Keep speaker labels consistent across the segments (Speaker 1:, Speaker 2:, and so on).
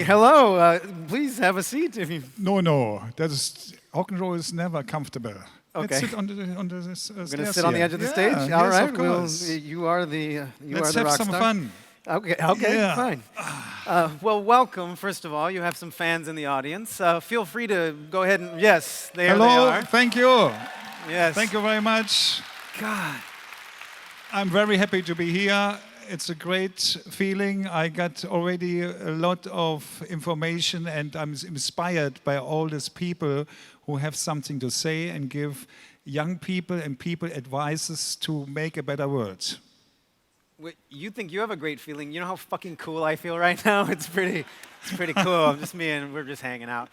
Speaker 1: Hello. Please have a seat if you.
Speaker 2: No. Rock and roll is never comfortable.
Speaker 1: Okay.
Speaker 2: Let's sit on this
Speaker 1: We're going to sit on the edge of the stage?
Speaker 2: Yes,
Speaker 1: All right.
Speaker 2: of course.
Speaker 1: You are the
Speaker 2: Let's
Speaker 1: are the
Speaker 2: have
Speaker 1: rock
Speaker 2: some
Speaker 1: star.
Speaker 2: fun.
Speaker 1: Okay,
Speaker 2: Yeah.
Speaker 1: fine. Well, welcome, first of all. You have some fans in the audience. Feel free to go ahead and, yes, there
Speaker 2: Hello,
Speaker 1: they are.
Speaker 2: thank you.
Speaker 1: Yes.
Speaker 2: Thank you very much.
Speaker 1: God.
Speaker 2: I'm very happy to be here. It's a great feeling. I got already a lot of information and I'm inspired by all these people who have something to say and give young people and people advices to make a better world.
Speaker 1: Wait, you think you have a great feeling. You know how fucking cool I feel right now? It's pretty cool. I'm just me and we're just hanging out.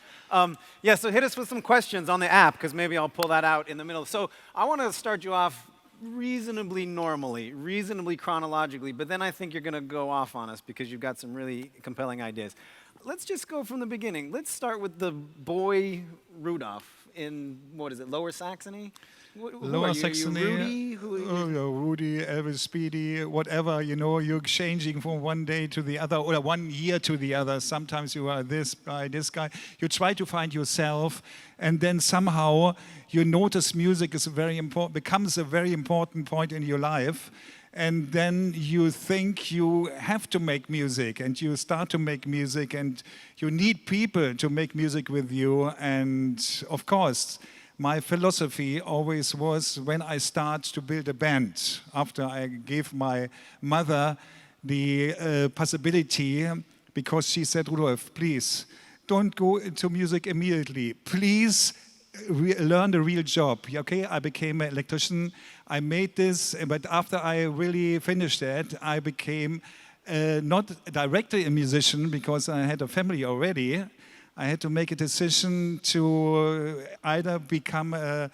Speaker 1: Yeah, so hit us with some questions on the app, because maybe I'll pull that out in the middle. So I want to start you off reasonably normally, reasonably chronologically, but then I think you're going to go off on us because you've got some really compelling ideas. Let's just go from the beginning. Let's start with the boy Rudolf in, what is it, Lower Saxony?
Speaker 2: Lower Saxony,
Speaker 1: Rudy?
Speaker 2: Rudy, Elvis, Speedy, whatever, you know, you're changing from one day to the other or 1 year to the other. Sometimes you are this guy, this guy. You try to find yourself and then somehow you notice music is becomes a very important point in your life. And then you think you have to make music and you start to make music and you need people to make music with you. And of course, my philosophy always was when I start to build a band, after I gave my mother the possibility, because she said, Rudolf, please, don't go into music immediately. Please learn the real job. Okay, I became an electrician. I made this, but after I really finished that, I became not directly a musician because I had a family already. I had to make a decision to either become a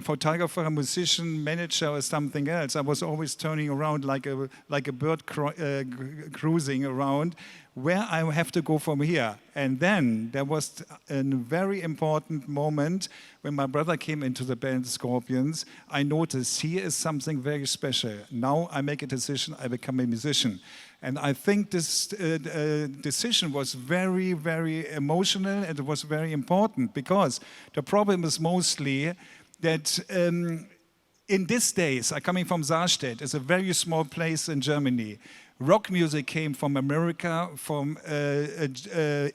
Speaker 2: photographer, a musician, manager, or something else. I was always turning around like a bird cruising around. Where I have to go from here? And then there was a very important moment when my brother came into the band Scorpions. I noticed he is something very special. Now I make a decision, I become a musician. And I think this decision was very, very emotional and it was very important because the problem is mostly that in these days, I'm coming from Sarstedt, it's a very small place in Germany. Rock music came from America, from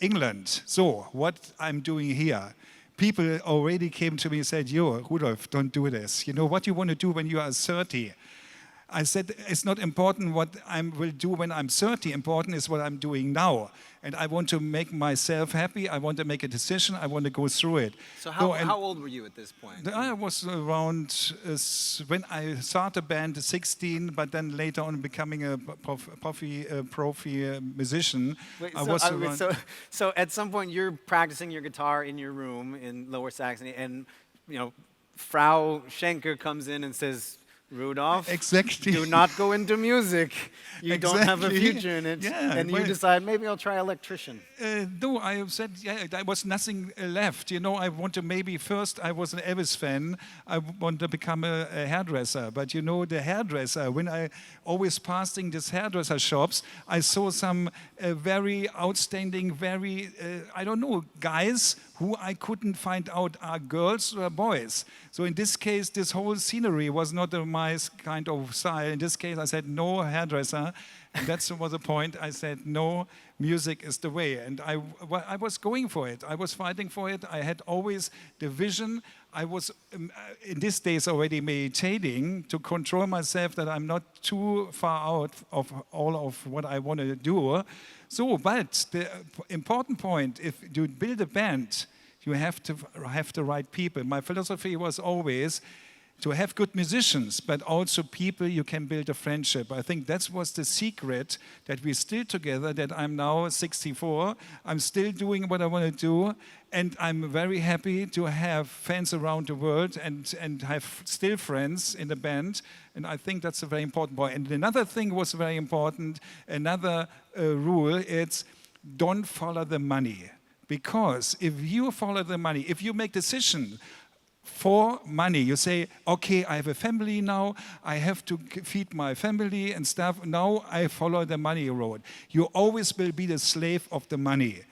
Speaker 2: England. So what I'm doing here, people already came to me and said, yo, Rudolf, don't do this. You know what you want to do when you are 30? I said, it's not important what I will do when I'm 30, important is what I'm doing now. And I want to make myself happy, I want to make a decision, I want to go through it.
Speaker 1: So how old were you at this point?
Speaker 2: I was around, when I started a band, 16, but then later on becoming a profi musician.
Speaker 1: Wait,
Speaker 2: I was
Speaker 1: so at some point you're practicing your guitar in your room in Lower Saxony, and you know, Frau Schenker comes in and says, Rudolf,
Speaker 2: exactly.
Speaker 1: Do not go into music. You don't have a future in it.
Speaker 2: Yeah,
Speaker 1: and you decide, maybe I'll try electrician.
Speaker 2: No, I said, yeah, there was nothing left. You know, I want to maybe first, I was an Elvis fan. I want to become a hairdresser. But you know, the hairdresser, when I always passing these hairdresser shops, I saw some very outstanding, very, I don't know, guys who I couldn't find out are girls or boys. So in this case, this whole scenery was not my kind of style. In this case, I said, no hairdresser. And that was the point. I said, no, music is the way. And I was going for it. I was fighting for it. I had always the vision. I was, in these days, already meditating to control myself that I'm not too far out of all of what I want to do. So, but the important point, if you build a band, you have to have the right people. My philosophy was always to have good musicians, but also people you can build a friendship. I think that was the secret, that we're still together, that I'm now 64, I'm still doing what I want to do, and I'm very happy to have fans around the world and have still friends in the band, and I think that's a very important point. And another thing was very important, another rule, it's don't follow the money. Because if you follow the money, if you make decisions for money. You say, okay, I have a family now, I have to feed my family and stuff. Now I follow the money road. You always will be the slave of the money.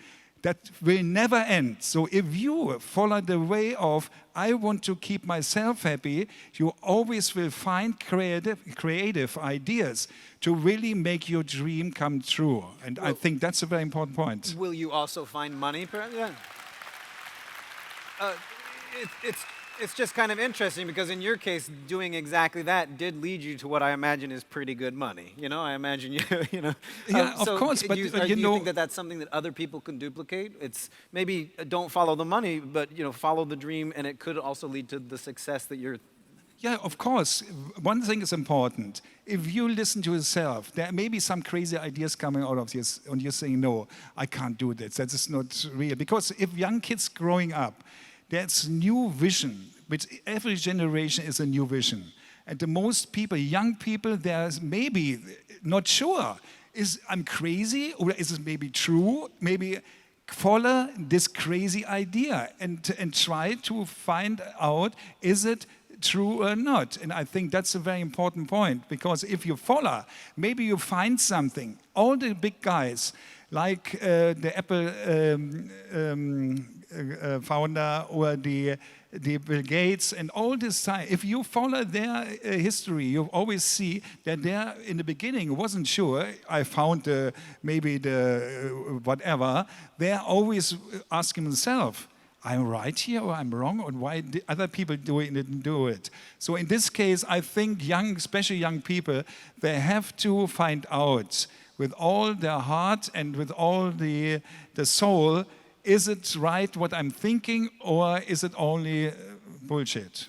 Speaker 2: That will never end. So if you follow the way of, I want to keep myself happy, you always will find creative ideas to really make your dream come true. And I think that's a very important point.
Speaker 1: Will you also find money? Yeah. It's just kind of interesting because in your case, doing exactly that did lead you to what I imagine is pretty good money. You know, I imagine you know.
Speaker 2: Yeah,
Speaker 1: So
Speaker 2: of course, but
Speaker 1: do you
Speaker 2: know,
Speaker 1: think that that's something that other people can duplicate? It's maybe don't follow the money, but follow the dream, and it could also lead to the success that you're.
Speaker 2: Yeah, of course. One thing is important. If you listen to yourself, there may be some crazy ideas coming out of this, and you're saying, no, I can't do this. That is not real. Because if young kids growing up, there's new vision, which every generation is a new vision. And the most people, young people, they're maybe not sure. I'm crazy, or is it maybe true? Maybe follow this crazy idea and try to find out, is it true or not? And I think that's a very important point, because if you follow, maybe you find something. All the big guys, like the Apple founder or the Bill Gates and all this time, if you follow their history, you always see that they in the beginning wasn't sure, I found maybe the whatever, they're always asking themselves, I'm right here or I'm wrong, or why did other people didn't do it? So in this case, I think especially young people, they have to find out with all their heart and with all the soul, is it right what I'm thinking, or is it only bullshit?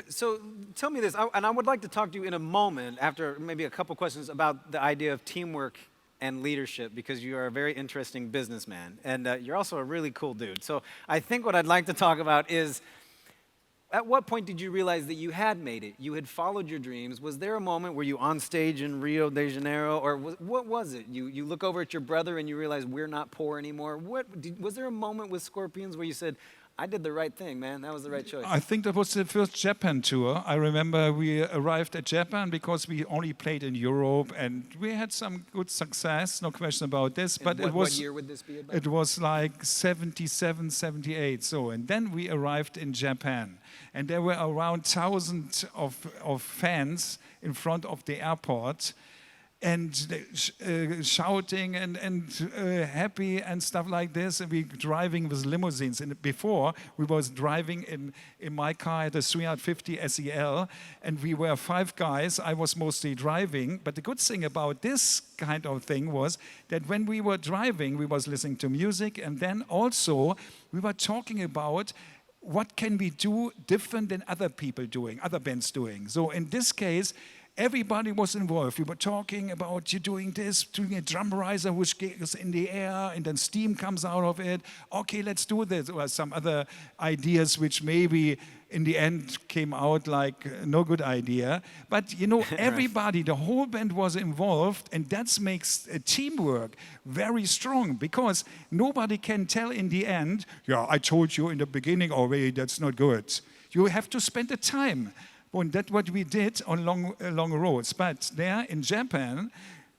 Speaker 1: So tell me this, and I would like to talk to you in a moment, after maybe a couple questions, about the idea of teamwork and leadership, because you are a very interesting businessman, and you're also a really cool dude. So I think what I'd like to talk about is, at what point did you realize that you had made it? You had followed your dreams. Was there a moment where you on stage in Rio de Janeiro, or what was it? You look over at your brother and you realize we're not poor anymore. Was there a moment with Scorpions where you said, I did the right thing, man. That was the right choice.
Speaker 2: I think that was the first Japan tour. I remember we arrived at Japan because we only played in Europe, and we had some good success, no question about this. But
Speaker 1: what year would this be about?
Speaker 2: It was like 77, 78. So, and then we arrived in Japan, and there were around 1,000 of fans in front of the airport, and shouting and happy and stuff like this. And we driving with limousines. And before, we was driving in my car, the 350 SEL, and we were 5 guys. I was mostly driving. But the good thing about this kind of thing was that when we were driving, we was listening to music, and then also we were talking about what can we do different than other people doing, other bands doing. So in this case, everybody was involved. We were talking about you doing this, doing a drum riser which goes in the air and then steam comes out of it. Okay, let's do this. Or some other ideas which maybe in the end came out like no good idea. But everybody, the whole band was involved, and that makes teamwork very strong, because nobody can tell in the end, yeah, I told you in the beginning already that's not good. You have to spend the time. And that's what we did on long roads. But there in Japan,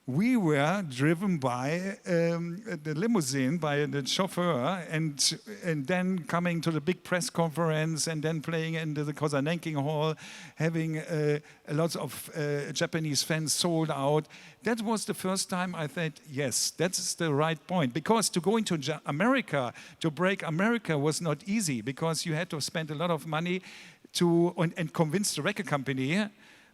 Speaker 2: we were driven by the limousine, by the chauffeur, and then coming to the big press conference, and then playing in the Kosanenking Hall, having a lot of Japanese fans sold out. That was the first time I thought, yes, that's the right point. Because to go into America, to break America was not easy, because you had to spend a lot of money and convince the record company.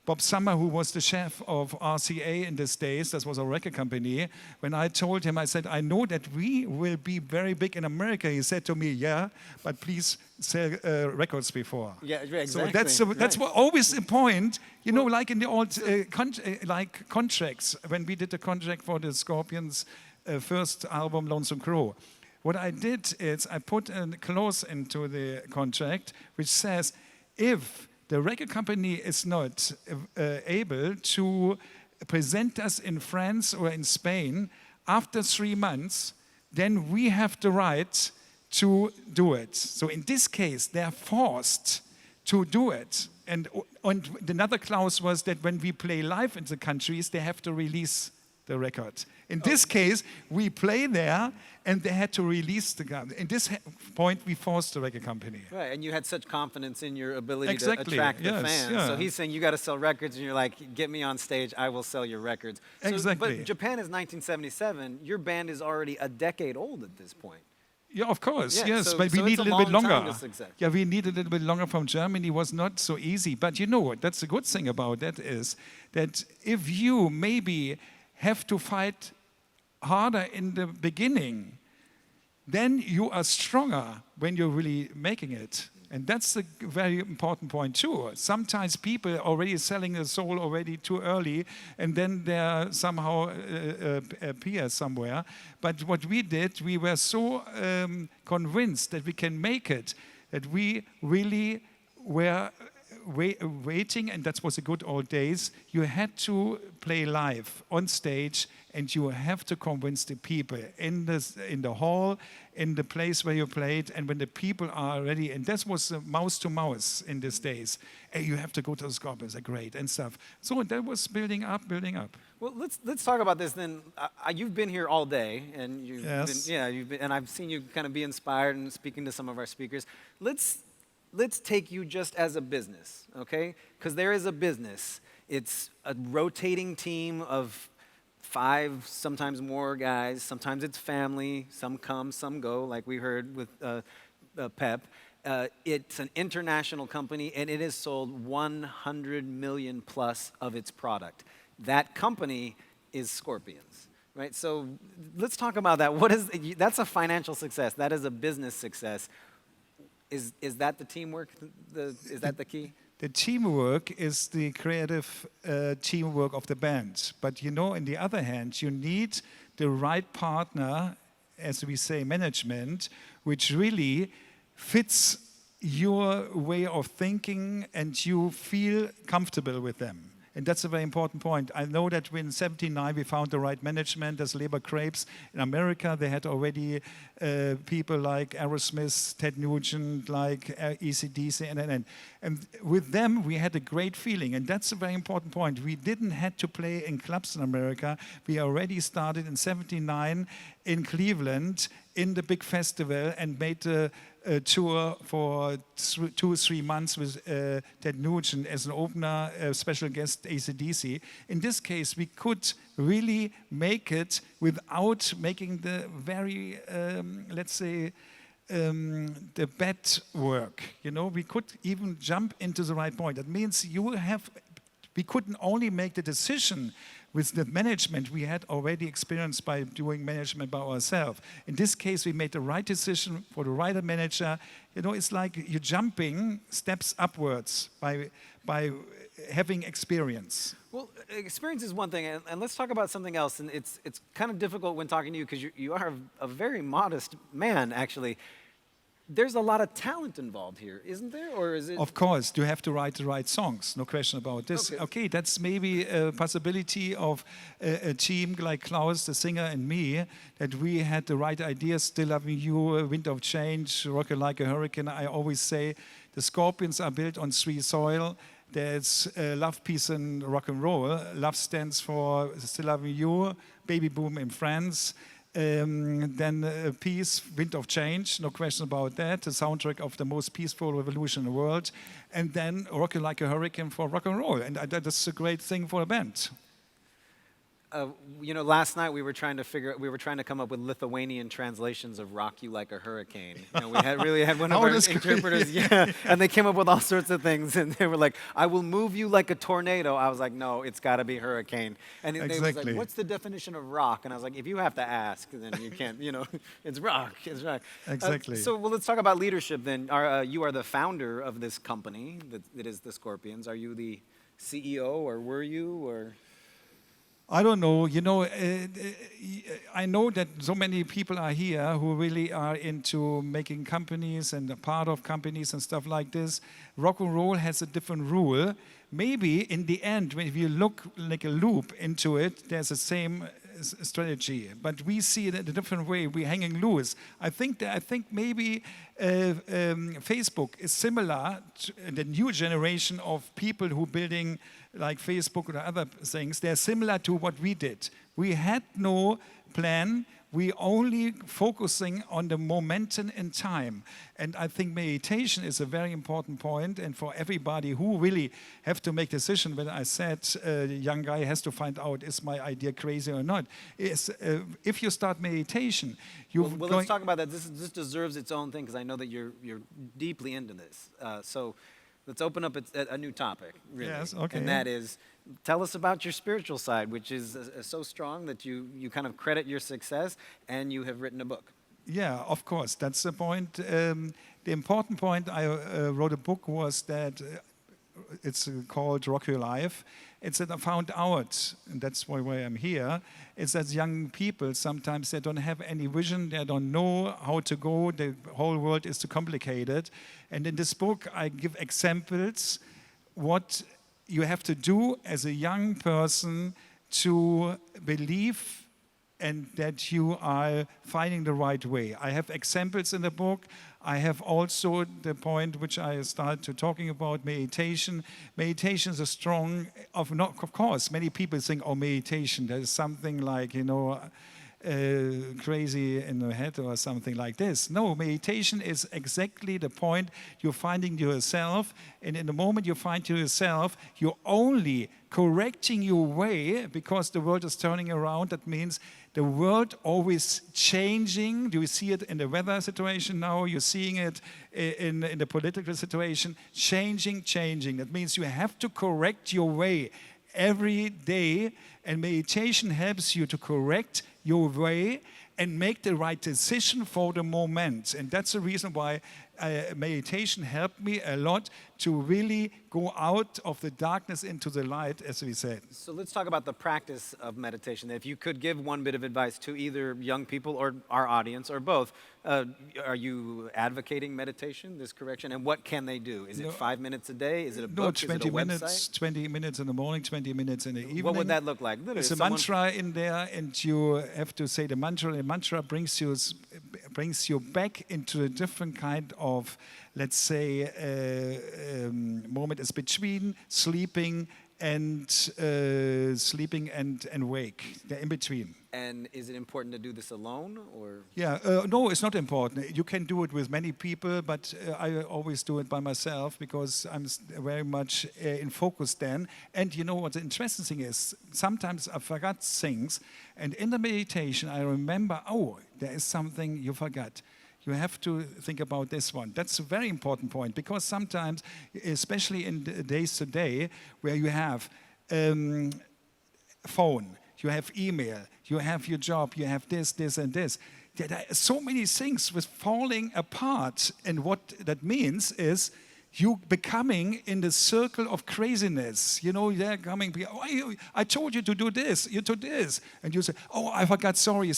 Speaker 2: Bob Summer, who was the chef of RCA in these days, that was a record company, when I told him, I said, I know that we will be very big in America. He said to me, yeah, but please sell records before.
Speaker 1: Yeah, exactly.
Speaker 2: So that's always the point, like in the old contracts, when we did the contract for the Scorpions' first album, Lonesome Crow. What I did is I put a clause into the contract which says, if the record company is not able to present us in France or in Spain after 3 months, then we have the right to do it. So in this case, they're forced to do it. And another clause was that when we play live in the countries, they have to release the record. In this case, we play there, and they had to release the gun. In this point, we forced the record company.
Speaker 1: Right, and you had such confidence in your ability
Speaker 2: Exactly,
Speaker 1: to attract the
Speaker 2: yes,
Speaker 1: fans.
Speaker 2: yeah.
Speaker 1: So he's saying you got to sell records, and you're like, get me on stage, I will sell your records. So,
Speaker 2: Exactly.
Speaker 1: But Japan is 1977. Your band is already a decade old at this point.
Speaker 2: Yeah, of course,
Speaker 1: Yeah,
Speaker 2: yes,
Speaker 1: so-
Speaker 2: but we
Speaker 1: so
Speaker 2: need
Speaker 1: it's
Speaker 2: a
Speaker 1: a
Speaker 2: little bit
Speaker 1: long time
Speaker 2: longer.
Speaker 1: to success.
Speaker 2: Yeah, we need a little bit longer from Germany. It was not so easy. But you know what? That's the good thing about that is that if you maybe have to fight harder in the beginning, then you are stronger when you're really making it. And that's a very important point too. Sometimes people are already selling their soul already too early, and then they somehow appear somewhere. But what we did, we were so convinced that we can make it, that we really were waiting, and that was the good old days. You had to play live on stage, and you have to convince the people in the hall, in the place where you played, and when the people are ready. And that was mouse to mouse in these days. Hey, you have to go to the Scorpions, they're great and stuff. So that was building up, building up.
Speaker 1: Well, let's talk about this then. You've been here all day, and
Speaker 2: Yes.
Speaker 1: and I've seen you kind of be inspired and speaking to some of our speakers. Let's take you just as a business, okay? Because there is a business. It's a rotating team of 5, sometimes more guys. Sometimes it's family. Some come, some go, like we heard with Pep. It's an international company, and it has sold 100 million plus of its product. That company is Scorpions, right? So let's talk about that. That's a financial success. That is a business success. Is that the teamwork? Is that the key?
Speaker 2: The teamwork is the creative teamwork of the band. But you know, on the other hand, you need the right partner, as we say, management, which really fits your way of thinking and you feel comfortable with them. And that's a very important point. I know that in 1979 we found the right management as Labor Crepes. In America they had already people like Aerosmith, Ted Nugent, like AC/DC, and with them we had a great feeling. And that's a very important point. We didn't have to play in clubs in America. We already started in 1979 in Cleveland in the big festival and made a tour for 2 or 3 months with Ted Nugent as an opener, a special guest, AC/DC. In this case, we could really make it without making the very, let's say, the bad work. You know, we could even jump into the right point. That means we couldn't only make the decision with the management we had already experienced by doing management by ourselves. In this case, we made the right decision for the right manager. You know, it's like you're jumping steps upwards by having experience.
Speaker 1: Well, experience is one thing, and let's talk about something else. And it's kind of difficult when talking to you because you are a very modest man, actually. There's a lot of talent involved here, isn't there? Or is it?
Speaker 2: Of course, you have to write the right songs, no question about this. Okay, that's maybe a possibility of a team like Klaus, the singer, and me, that we had the right ideas, Still Loving You, Wind of Change, Rockin' Like a Hurricane. I always say the Scorpions are built on 3 soil. There's love, peace, and rock and roll. Love stands for Still Loving You, Baby Boom in France. Then peace, Wind of Change, no question about that, the soundtrack of the most peaceful revolution in the world. And then Rockin' Like a Hurricane for rock and roll. And that's a great thing for a band.
Speaker 1: You know, last night we were trying to come up with Lithuanian translations of "Rock You Like a Hurricane." You know, we had one of our interpreters, and they came up with all sorts of things, and they were like, "I will move you like a tornado." I was like, "No, it's got to be hurricane." And they was like, "What's the definition of rock?" And I was like, "If you have to ask, then you can't. You know, it's rock. It's rock."
Speaker 2: Exactly.
Speaker 1: So, well, let's talk about leadership then. You are the founder of this company that is the Scorpions. Are you the CEO, or were you, or?
Speaker 2: I don't know. You know, I know that so many people are here who really are into making companies and a part of companies and stuff like this. Rock and roll has a different rule. Maybe in the end, when you look like a loop into it, there's the same strategy, but we see it in a different way. We're hanging loose. I think maybe Facebook is similar to the new generation of people who building like Facebook or other things. They're similar to what we did. We had no plan. We only focusing on the momentum in time. And I think meditation is a very important point. And for everybody who really have to make decision, when I said the young guy has to find out, is my idea crazy or not? Is if you start meditation,
Speaker 1: well, let's talk about that. This deserves its own thing because I know that you're deeply into this. So let's open up a new topic, really.
Speaker 2: Yes, okay.
Speaker 1: And that is, tell us about your spiritual side, which is so strong that you kind of credit your success, and you have written a book.
Speaker 2: Yeah, of course, that's the point. The important point I wrote a book was that it's called Rock Your Life. It's that I found out, and that's why I'm here, is that young people, sometimes they don't have any vision, they don't know how to go, the whole world is too complicated. And in this book, I give examples what you have to do as a young person to believe and that you are finding the right way. I have examples in the book. I have also the point which I started to talking about, meditation. Meditation is a strong, of course, many people think, oh, meditation, there's something like, crazy in the head or something like this. No, meditation is exactly the point. You're finding yourself, and in the moment you find yourself, you're only correcting your way because the world is turning around. That means the world always changing. Do you see it in the weather situation now? You're seeing it in the political situation. Changing. That means you have to correct your way every day, and meditation helps you to correct your way and make the right decision for the moment. And that's the reason why meditation helped me a lot to really go out of the darkness into the light, as we said.
Speaker 1: So let's talk about the practice of meditation. If you could give one bit of advice to either young people or our audience or both, are you advocating meditation, this correction? And what can they do? Is it 5 minutes a day? Is it a book?
Speaker 2: 20
Speaker 1: Is it a
Speaker 2: minutes,
Speaker 1: website?
Speaker 2: 20 minutes in the morning, 20 minutes in the evening.
Speaker 1: What would that look like?
Speaker 2: There's a mantra in there, and you have to say the mantra. The mantra brings you back into a different kind of, let's say, moment is between sleeping and wake. They're in between.
Speaker 1: And is it important to do this alone, or?
Speaker 2: Yeah, no, it's not important. You can do it with many people, but I always do it by myself because I'm very much in focus then. And you know what the interesting thing is? Sometimes I forgot things, and in the meditation I remember, oh, there is something you forgot. You have to think about this one. That's a very important point because sometimes, especially in the days today, where you have phone, you have email, you have your job, you have this, and this. There are so many things with falling apart, and what that means is you becoming in the circle of craziness. You know, they're coming, oh, I told you to do this, you do this. And you say, oh, I forgot, sorry.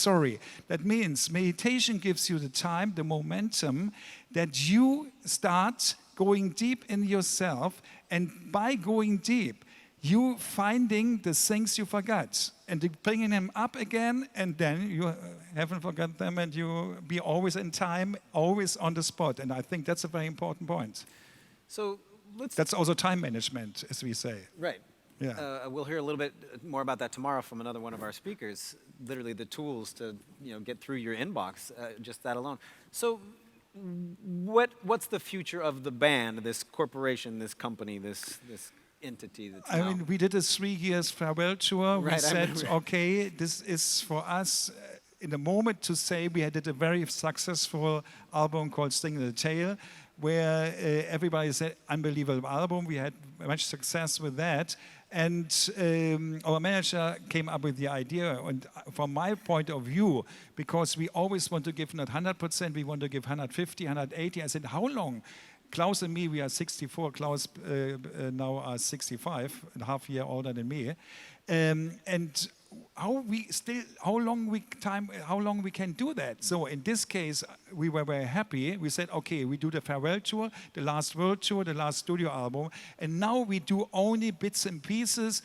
Speaker 2: That means meditation gives you the time, the momentum, that you start going deep in yourself, and by going deep, you finding the things you forgot and bringing them up again, and then you haven't forgotten them, and you be always in time, always on the spot. And I think that's a very important point.
Speaker 1: So
Speaker 2: that's also time management, as we say.
Speaker 1: Right.
Speaker 2: Yeah.
Speaker 1: We'll hear a little bit more about that tomorrow from another one of our speakers. Literally, the tools to get through your inbox, just that alone. So, what's the future of the band, this corporation, this company, this entity that's
Speaker 2: I mean, we did a 3 years farewell tour.
Speaker 1: Right,
Speaker 2: We said, okay, this is for us in the moment to say we did a very successful album called Sting in the Tail, where everybody said, unbelievable album. We had much success with that. And our manager came up with the idea, and from my point of view, because we always want to give not 100%, we want to give 150, 180. I said, how long? Klaus and me, we are 64. Klaus now are 65, and half a year older than me. And how long we can do that? So in this case, we were very happy. We said, okay, we do the farewell tour, the last world tour, the last studio album, and now we do only bits and pieces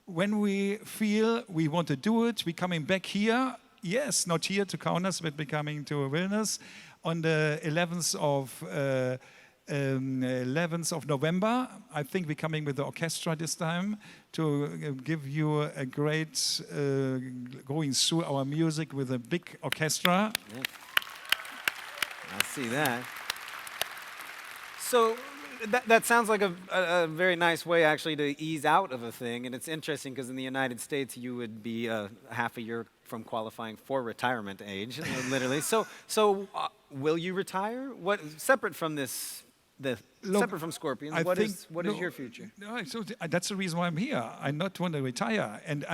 Speaker 2: when we feel we want to do it, we're coming back here. Yes, not here to Kaunas, but we're coming to Vilnius on the 11th of November. I think we're coming with the orchestra this time to give you a great going through our music with a big orchestra.
Speaker 1: Yeah. I see that. So that sounds like a very nice way actually to ease out of a thing, and it's interesting because in the United States you would be half a year from qualifying for retirement age, literally. So will you retire? What separate from this? Separate from Scorpions, what is your future?
Speaker 2: No, so that's the reason why I'm here. I not want to retire, and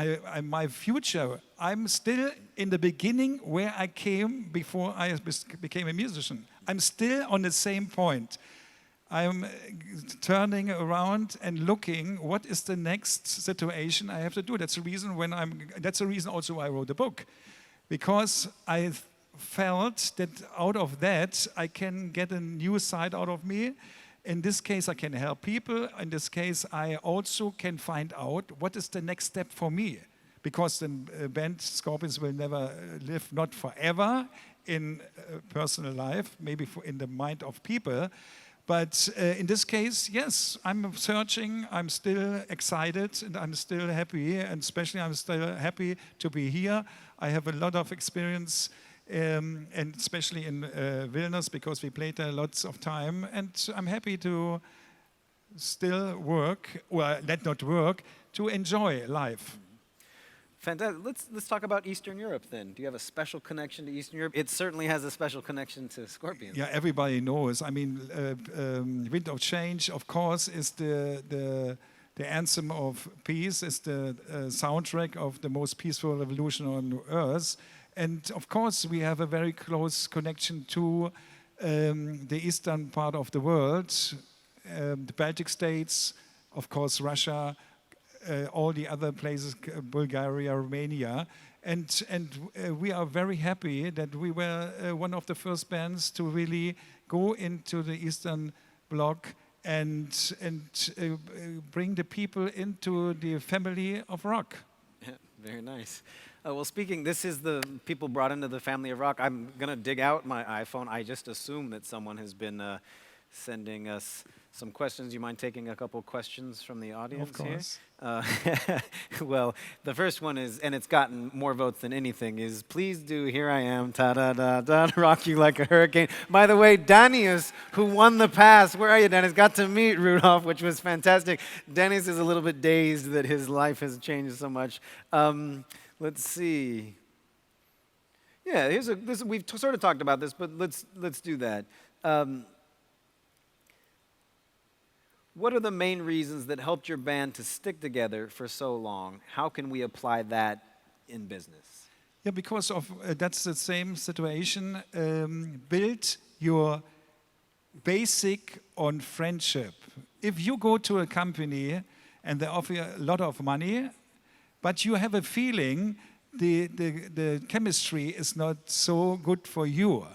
Speaker 2: my future. I'm still in the beginning where I came before I became a musician. I'm still on the same point. I'm turning around and looking what is the next situation I have to do. That's the reason That's the reason also why I wrote the book, because I felt that out of that I can get a new side out of me. In this case, I can help people. In this case, I also can find out what is the next step for me, because the band Scorpions will never live, not forever in personal life, maybe in the mind of people. But in this case, yes, I'm searching, I'm still excited, and I'm still happy, and especially I'm still happy to be here. I have a lot of experience, and especially in Vilnius, because we played there lots of time, and I'm happy to still work, well, not work, to enjoy life.
Speaker 1: Fantastic. Let's talk about Eastern Europe then. Do you have a special connection to Eastern Europe? It certainly has a special connection to Scorpions.
Speaker 2: Yeah, everybody knows. I mean, Wind of Change, of course, is the anthem of peace, is the soundtrack of the most peaceful revolution on Earth. And of course, we have a very close connection to the eastern part of the world, the Baltic states, of course, Russia, all the other places, Bulgaria, Romania, and we are very happy that we were one of the first bands to really go into the Eastern Bloc and bring the people into the family of rock.
Speaker 1: Yeah, very nice. Well, speaking, this is the people brought into the family of rock. I'm gonna dig out my iPhone. I just assume that someone has been sending us some questions. You mind taking a couple questions from the audience?
Speaker 2: Of course.
Speaker 1: Here? Well, the first one is, and it's gotten more votes than anything, is please do Here I Am, ta-da-da-da, rock you like a hurricane. By the way, Danius, who won the pass, where are you, Danius? Got to meet Rudolf, which was fantastic. Danius is a little bit dazed that his life has changed so much. Let's see. Yeah, we've sort of talked about this, but let's do that. What are the main reasons that helped your band to stick together for so long? How can we apply that in business?
Speaker 2: Yeah, because of that's the same situation. Build your basic on friendship. If you go to a company and they offer you a lot of money, but you have a feeling the chemistry is not so good for you,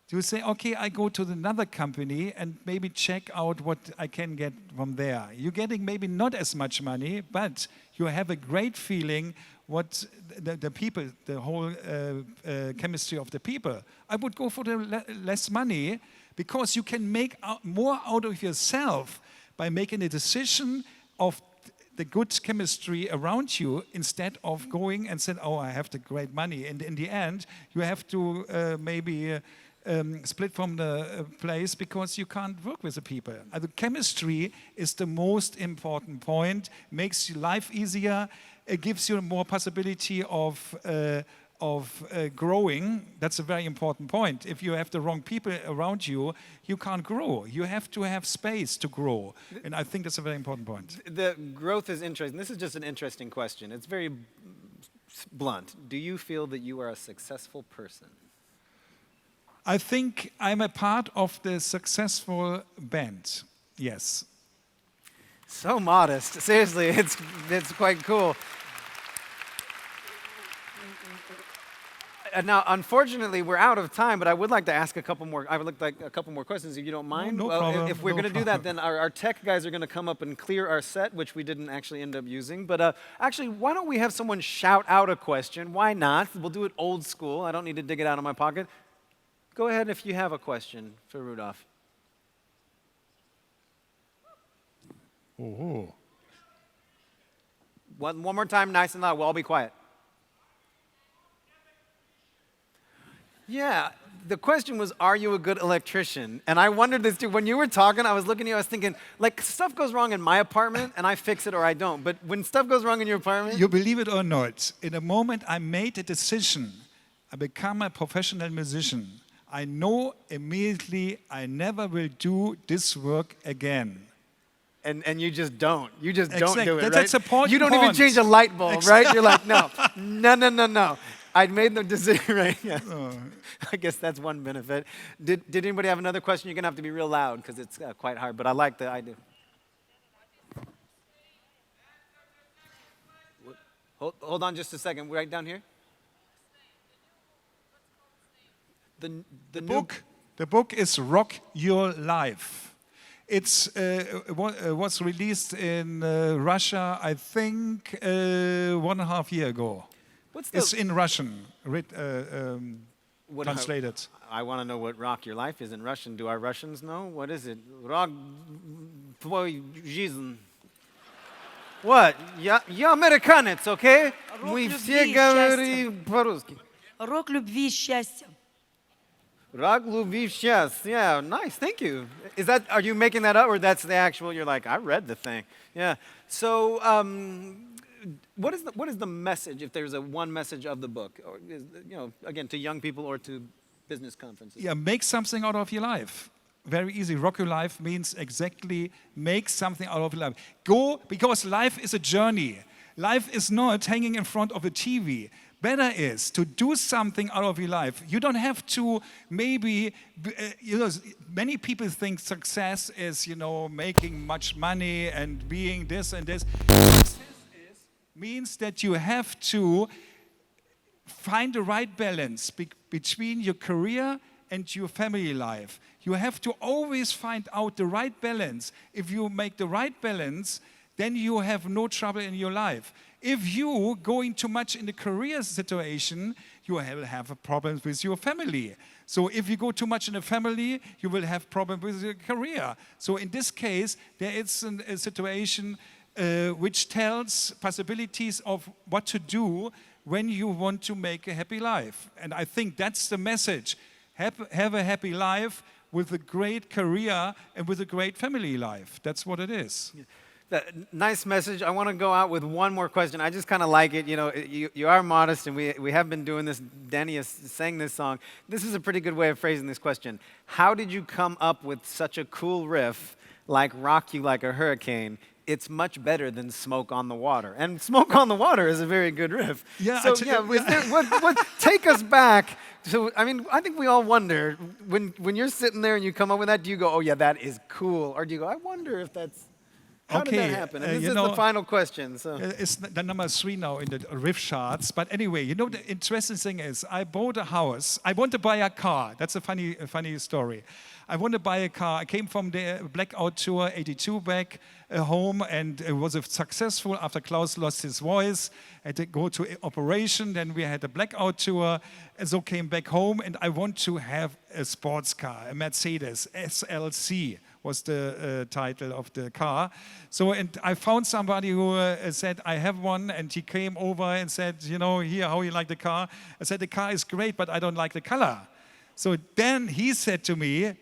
Speaker 2: you say, okay, I go to another company and maybe check out what I can get from there. You're getting maybe not as much money, but you have a great feeling what the people, the whole chemistry of the people. I would go for the less money because you can make more out of yourself by making a decision of the good chemistry around you instead of going and saying, oh, I have the great money. And in the end, you have to maybe split from the place because you can't work with the people. The chemistry is the most important point, makes your life easier, it gives you more possibility of growing. That's a very important point. If you have the wrong people around you, you can't grow. You have to have space to grow. And I think that's a very important point.
Speaker 1: The growth is interesting. This is just an interesting question. It's very blunt. Do you feel that you are a successful person?
Speaker 2: I think I'm a part of the successful band, yes.
Speaker 1: So modest. Seriously, it's quite cool. Now, unfortunately, we're out of time, but I would like to ask a couple more. I would like a couple more questions, if you don't mind.
Speaker 2: No
Speaker 1: Well,
Speaker 2: problem,
Speaker 1: If we're
Speaker 2: no
Speaker 1: going to do that,
Speaker 2: problem.
Speaker 1: then our tech guys are going to come up and clear our set, which we didn't actually end up using. But actually, why don't we have someone shout out a question? Why not? We'll do it old school. I don't need to dig it out of my pocket. Go ahead if you have a question for Rudolf.
Speaker 2: Oh.
Speaker 1: One more time, nice and loud. We'll all be quiet. Yeah, the question was, are you a good electrician? And I wondered this too. When you were talking, I was looking at you, I was thinking, like, stuff goes wrong in my apartment, and I fix it or I don't. But when stuff goes wrong in your apartment...
Speaker 2: You believe it or not, in a moment I made a decision, I become a professional musician. I know immediately I never will do this work again.
Speaker 1: And you just don't. You just don't do it, right?
Speaker 2: That's a point.
Speaker 1: You don't even change a light bulb, right? You're like, no. I made the decision, right? Yeah. I guess that's one benefit. Did anybody have another question? You're going to have to be real loud because it's quite hard, but I like the idea. Hold on just a second. Right down here. The
Speaker 2: book. The book is Rock Your Life. It's was released in Russia, I think, 1.5 years ago. It's in Russian, translated.
Speaker 1: I want to know what Rock Your Life is in Russian. Do our Russians know? What is it? Rock твой жизнь. What? Я американец, okay? Мы все говорим по-русски.
Speaker 3: Рок любви и счастья.
Speaker 1: Rag любви счастья. Yeah, nice. Thank you. Are you making that up, or that's the actual? You're like, I read the thing. Yeah. So, what is the message? If there's one message of the book, or again, to young people or to business conferences.
Speaker 2: Yeah, make something out of your life. Very easy. Rock your life means exactly make something out of your life. Go, because life is a journey. Life is not hanging in front of a TV. Better is to do something out of your life. You don't have to maybe, many people think success is, making much money and being this and this. Success means that you have to find the right balance between your career and your family life. You have to always find out the right balance. If you make the right balance, then you have no trouble in your life. If you going too much in the career situation, you will have problems with your family. So if you go too much in the family, you will have problems with your career. So in this case, there is a situation which tells possibilities of what to do when you want to make a happy life. And I think that's the message. Have a happy life with a great career and with a great family life. That's what it is.
Speaker 1: Yeah. Nice message. I want to go out with one more question. I just kind of like it. You are modest, and we have been doing this. Danny has sang this song. This is a pretty good way of phrasing this question. How did you come up with such a cool riff like Rock You Like a Hurricane? It's much better than Smoke on the Water. And Smoke on the Water is a very good riff.
Speaker 2: Yeah,
Speaker 1: so, take us back. So, I mean, I think we all wonder, when you're sitting there and you come up with that, do you go, oh, yeah, that is cool? Or do you go, I wonder if that's... How did that happen? And this is the final question. So.
Speaker 2: It's the number 3 now in the riff charts. But anyway, the interesting thing is, I bought a house. I want to buy a car. That's a funny story. I want to buy a car. I came from the Blackout Tour 82 back home, and it was successful after Klaus lost his voice. I had to go to operation. Then we had a Blackout Tour, and so came back home. And I want to have a sports car, a Mercedes SLC. Was the title of the car. So, and I found somebody who said, I have one, and he came over and said, here, how you like the car? I said, the car is great, but I don't like the color. So then he said to me,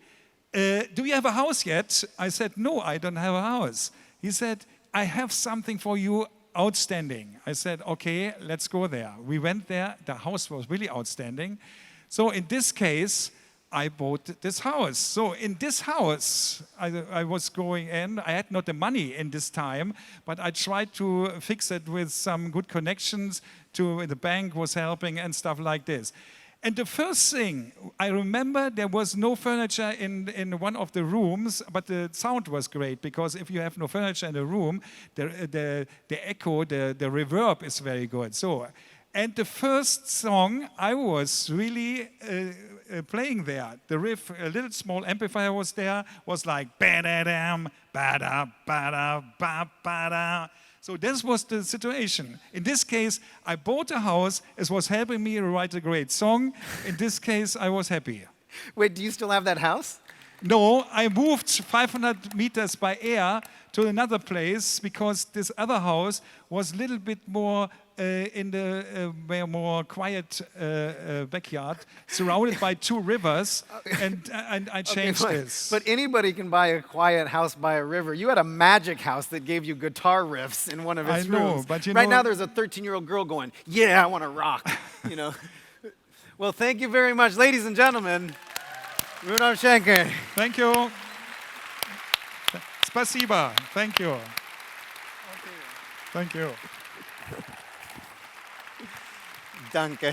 Speaker 2: do you have a house yet? I said, no, I don't have a house. He said, I have something for you outstanding. I said, okay, let's go there. We went there. The house was really outstanding. So in this case, I bought this house. So in this house, I was going in. I had not the money in this time, but I tried to fix it with some good connections. The bank was helping and stuff like this. And the first thing, I remember there was no furniture in one of the rooms, but the sound was great, because if you have no furniture in the room, the echo, the reverb is very good. So And the first song I was really playing there, the riff, a little small amplifier was there, was like ba-da-dam, ba-da, ba-da, ba-ba-da. So this was the situation. In this case, I bought a house. It was helping me to write a great song. In this case, I was happy.
Speaker 1: Wait, do you still have that house?
Speaker 2: No, I moved 500 meters by air to another place because this other house was a little bit more in the more quiet backyard, surrounded by 2 rivers, and I changed this.
Speaker 1: But anybody can buy a quiet house by a river. You had a magic house that gave you guitar riffs in one of its
Speaker 2: I know,
Speaker 1: rooms.
Speaker 2: but you
Speaker 1: right
Speaker 2: know,
Speaker 1: now there's a 13-year-old girl going, yeah, I want to rock, you know. Well, thank you very much, ladies and gentlemen. Rudolf Schenker.
Speaker 2: Thank you. Spasiba. Thank you. Thank you.
Speaker 1: Danke.